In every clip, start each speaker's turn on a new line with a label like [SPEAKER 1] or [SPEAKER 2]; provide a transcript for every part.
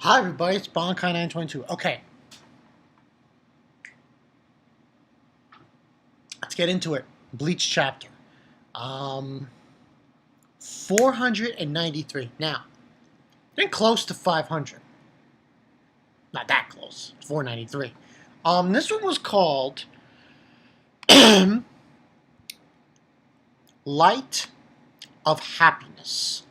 [SPEAKER 1] Hi everybody, it's Bonkai922. Okay. Let's get into it. Bleach chapter. 493. Now, getting close to 500. Not that close. 493. This one was called Light of Happiness.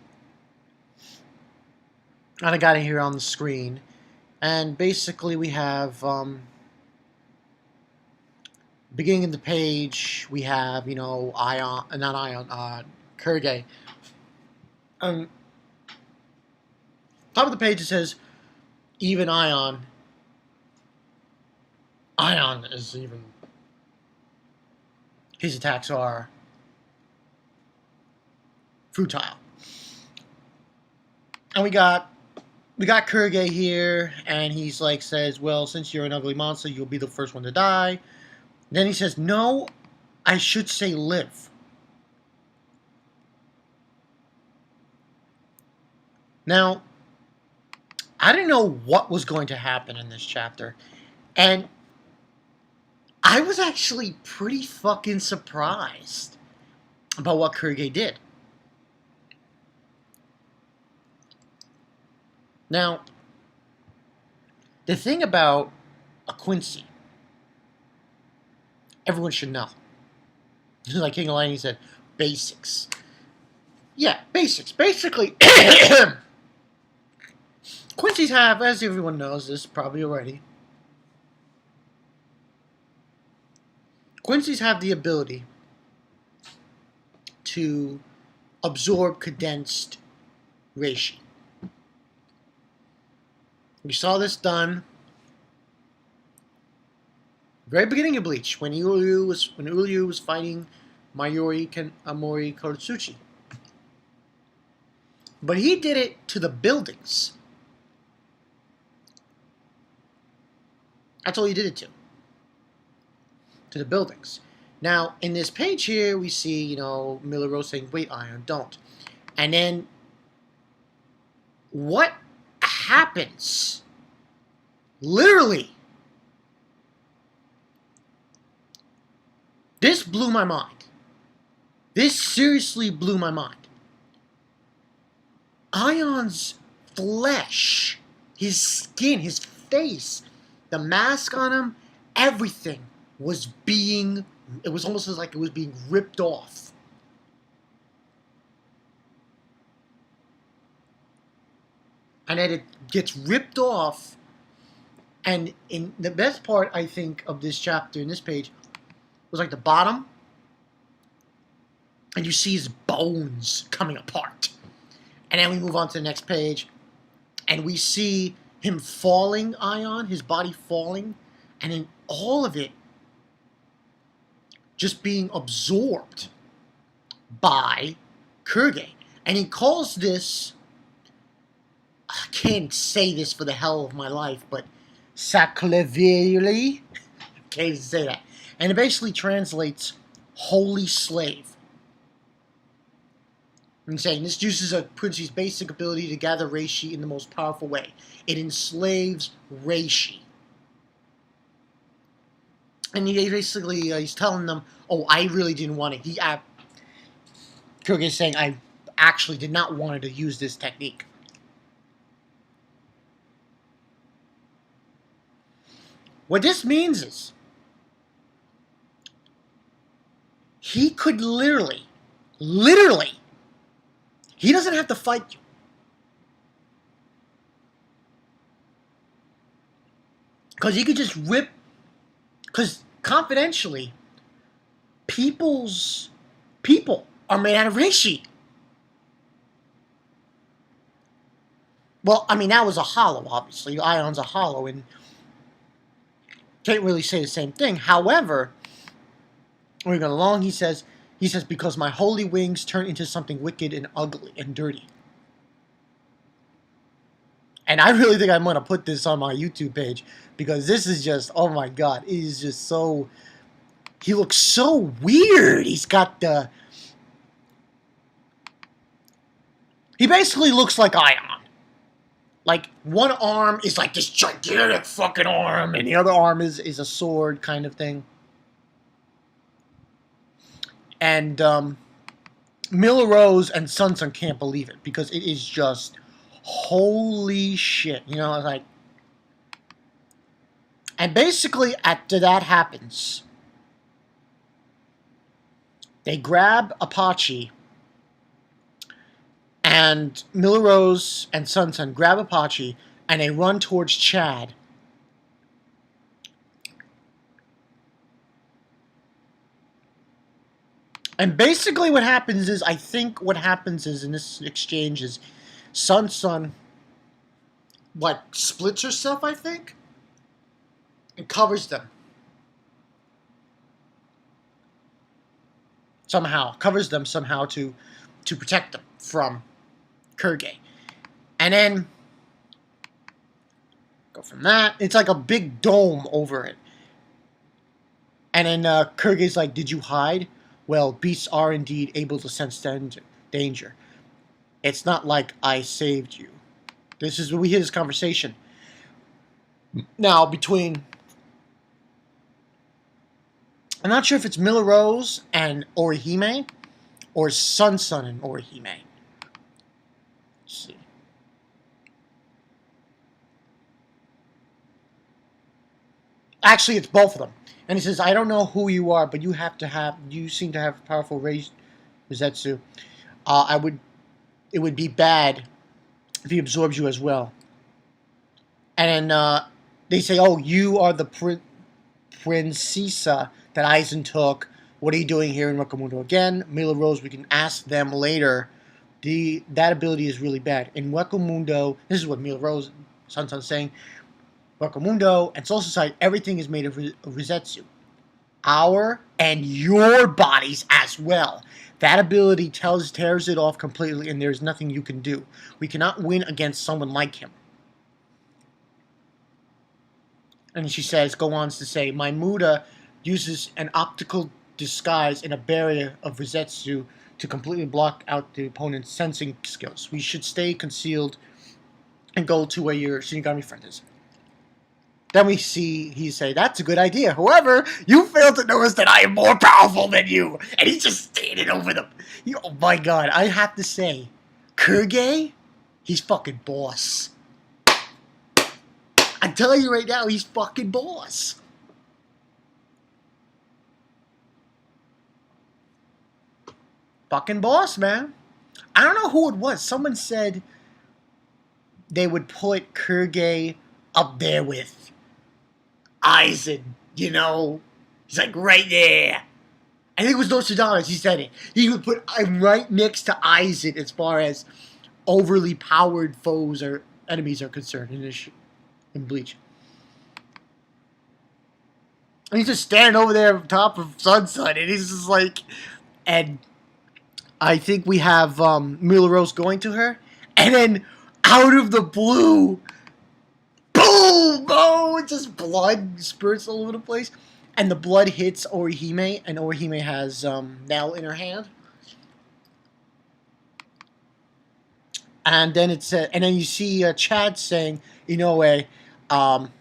[SPEAKER 1] And I got it here on the screen. And basically we have beginning of the page, we have, KIRGE. Top of the page it says, even Ion is even, his attacks are futile. And we got KIRGE here, and he's like, says, well, since you're an ugly monster, you'll be the first one to die. Then he says, no, I should say live. Now, I didn't know what was going to happen in this chapter, and I was actually pretty fucking surprised about what KIRGE did. Now, the thing about a Quincy, everyone should know. Like King Alani said, basics. Yeah, basics. Basically, Quincy's have, as everyone knows this probably already, Quincy's have the ability to absorb condensed reishi. We saw this done very beginning of Bleach when Uryu was fighting Mayuri Amori Korotsuchi. But he did it to the buildings. That's all he did it to. To the buildings. Now, in this page here, we see, Milero saying, wait, Ion, don't. And then, what happens? Literally. This blew my mind. This seriously blew my mind. Ion's flesh, his skin, his face, the mask on him, everything was it was almost like it was being ripped off. And then it gets ripped off, and in the best part, I think, of this chapter, in this page, was like the bottom, and you see his bones coming apart. And then we move on to the next page, and we see him falling, Ion, his body falling, and then all of it just being absorbed by KIRGE. And he calls this, I can't say this for the hell of my life, but Saklavili. Can't even say that. And it basically translates holy slave. I'm saying this uses a Quincy's basic ability to gather reishi in the most powerful way. It enslaves reishi. And he basically, he's telling them, oh, I really didn't want it. KIRGE is saying, I actually did not want to use this technique. What this means is, he could literally, he doesn't have to fight you. Because he could just rip, because confidentially, people are made out of reishi. Well, I mean, that was a hollow, obviously. Ion's a hollow, and can't really say the same thing. However, we're going along, he says, because my holy wings turn into something wicked and ugly and dirty. And I really think I'm going to put this on my YouTube page, because this is just, oh my god, it is just so, he looks so weird. He's got the, he basically looks like Ion. Like, one arm is like this gigantic fucking arm, and the other arm is a sword kind of thing. And Miller Rose and Sun Sun can't believe it because it is just holy shit. You know, like. And basically, after that happens, they grab Apache, and Miller Rose and Sun Sun grab Apache, and they run towards Chad. And basically what happens is, I think what happens is, in this exchange is, Sun Sun, splits herself, I think? And covers them. Covers them somehow to protect them from KIRGE. And then, go from that, it's like a big dome over it. And then KIRGE's like, did you hide? Well, beasts are indeed able to sense danger. It's not like I saved you. This is where we hear this conversation. Now, between... I'm not sure if it's Miller Rose and Orihime, or Sun Sun and Orihime. Let's see. Actually, it's both of them. And he says, I don't know who you are, but you seem to have powerful Rizetsu. It would be bad if he absorbs you as well. And then they say, oh, you are the Princesa that Aizen took. What are you doing here in Wakamundo again? Miller Rose, we can ask them later. That ability is really bad. In Wakamundo, this is what Miller Rose, Sun Sun's saying, Wakamundo and Soul Society, everything is made of Rizetsu. Our and your bodies as well. That ability tears it off completely, and there's nothing you can do. We cannot win against someone like him. And she says, go on to say, my Muda uses an optical disguise and a barrier of Rizetsu to completely block out the opponent's sensing skills. We should stay concealed and go to where your Shinigami friend is. Then we see he say, that's a good idea. However, you fail to notice that I am more powerful than you. And he's just standing over them. Oh my god, I have to say, KIRGE, he's fucking boss. I'm telling you right now, he's fucking boss. Fucking boss, man. I don't know who it was. Someone said they would put KIRGE up there with Aizen, you know? He's like right there. I think it was Nostradamus, he said it. He would put him right next to Aizen as far as overly powered foes or enemies are concerned in Bleach. And he's just standing over there on top of Sun Sun, and he's just like... And I think we have Mila Rose going to her, and then out of the blue... Boom! Oh, it's just blood spurts all over the place. And the blood hits Orihime, and Orihime has Nell in her hand. And then it's and then you see Chad saying, Inoue, and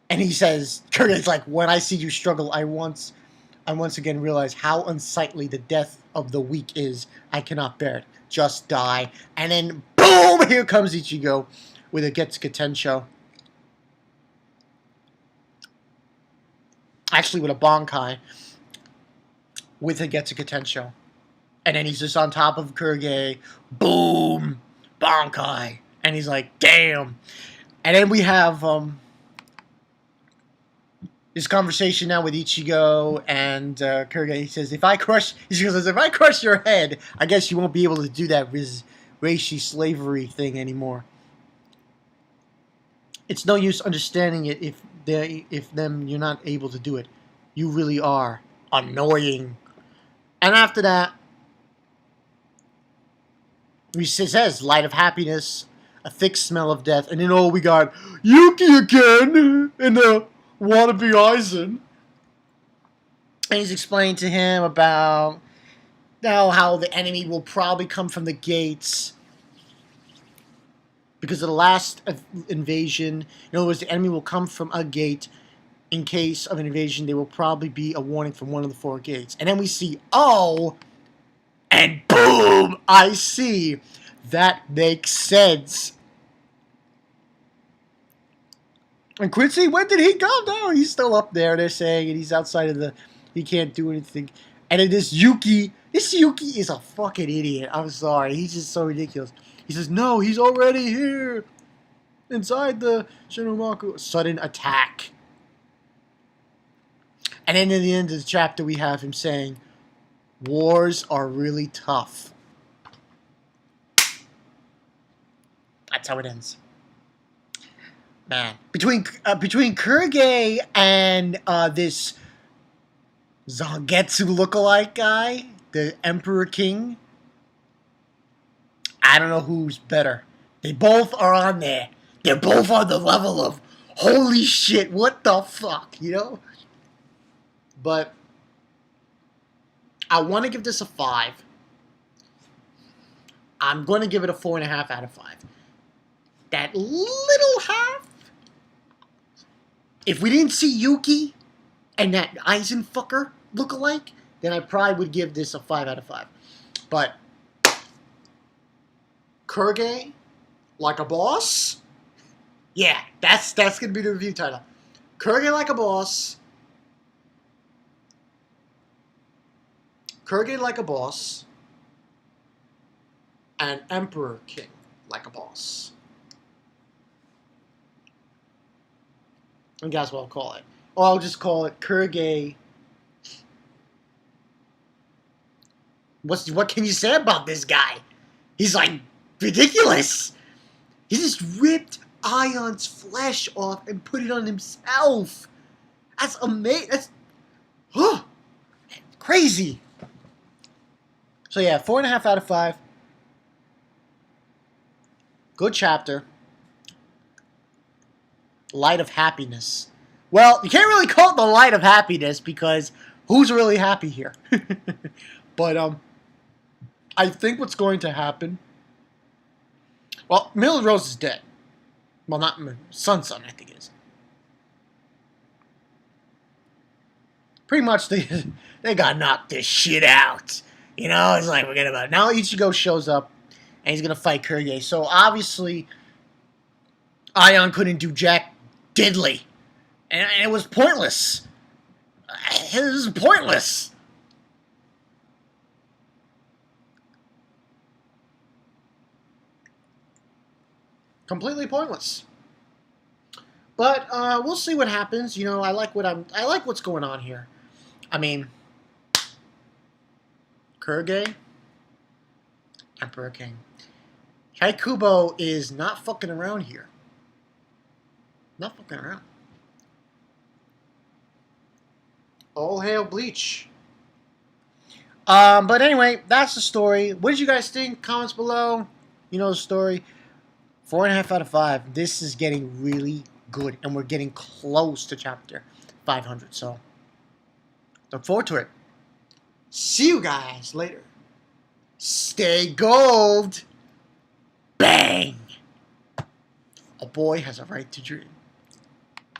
[SPEAKER 1] he says, Kurt's like, when I see you struggle, I once again realize how unsightly the death of the weak is. I cannot bear it. Just die. And then boom! Here comes Ichigo with a Getsuka Tensho. Actually, with a Bankai. With a Getsuka Tensho. And then he's just on top of KIRGE. Boom! Bankai. And he's like, damn. And then we have this conversation now with Ichigo and KIRGE. He says, if I crush your head, I guess you won't be able to do that Reishi slavery thing anymore. It's no use understanding it if you're not able to do it. You really are annoying. And after that, he says, light of happiness, a thick smell of death, and then we got Yuki again in the wannabe Aizen. And he's explaining to him about how the enemy will probably come from the gates. because of the last invasion. In other words, the enemy will come from a gate. In case of an invasion, there will probably be a warning from one of the 4 gates. And then we see, oh, and boom, I see. That makes sense. And Quincy, when did he go? No, he's still up there. They're saying, and he's outside of the, he can't do anything. And it is Yuki. This Yuki is a fucking idiot. I'm sorry. He's just so ridiculous. He says, no, he's already here. Inside the Shinomaku. Sudden attack. And then in the end of the chapter, we have him saying, wars are really tough. That's how it ends. Man. Between KIRGE and this Zangetsu lookalike guy, the Emperor King, I don't know who's better. They both are on there. They're both on the level of, holy shit, what the fuck, you know? But I want to give this a 5. I'm going to give it a 4.5 out of 5. That little half, if we didn't see Yuki and that Eisenfucker look-alike, then I probably would give this a 5 out of 5. But KIRGE, like a boss? Yeah, that's going to be the review title. KIRGE like a boss. KIRGE like a boss. And Emperor King like a boss. And guess what I'll call it. Or I'll just call it KIRGE. What can you say about this guy? He's like ridiculous. He just ripped Ion's flesh off and put it on himself. That's amazing. That's crazy. So yeah, 4.5 out of 5. Good chapter. Light of Happiness. Well, you can't really call it the Light of Happiness because who's really happy here? But I think what's going to happen. Well, Mildred Rose is dead. Well, not Sun, I think it is. Pretty much they got knocked this shit out. You know, it's like forget about it. Now Ichigo shows up and he's gonna fight KIRGE. So obviously Ion couldn't do jack diddly. And it was pointless. It was pointless. Completely pointless. But we'll see what happens. You know, I like what's going on here. I mean, KIRGE, Emperor King. Haikubo is not fucking around here. Not fucking around. All hail Bleach. But anyway, that's the story. What did you guys think? Comments below. You know the story. 4.5 out of 5. This is getting really good. And we're getting close to chapter 500. So, look forward to it. See you guys later. Stay gold. Bang. A boy has a right to dream.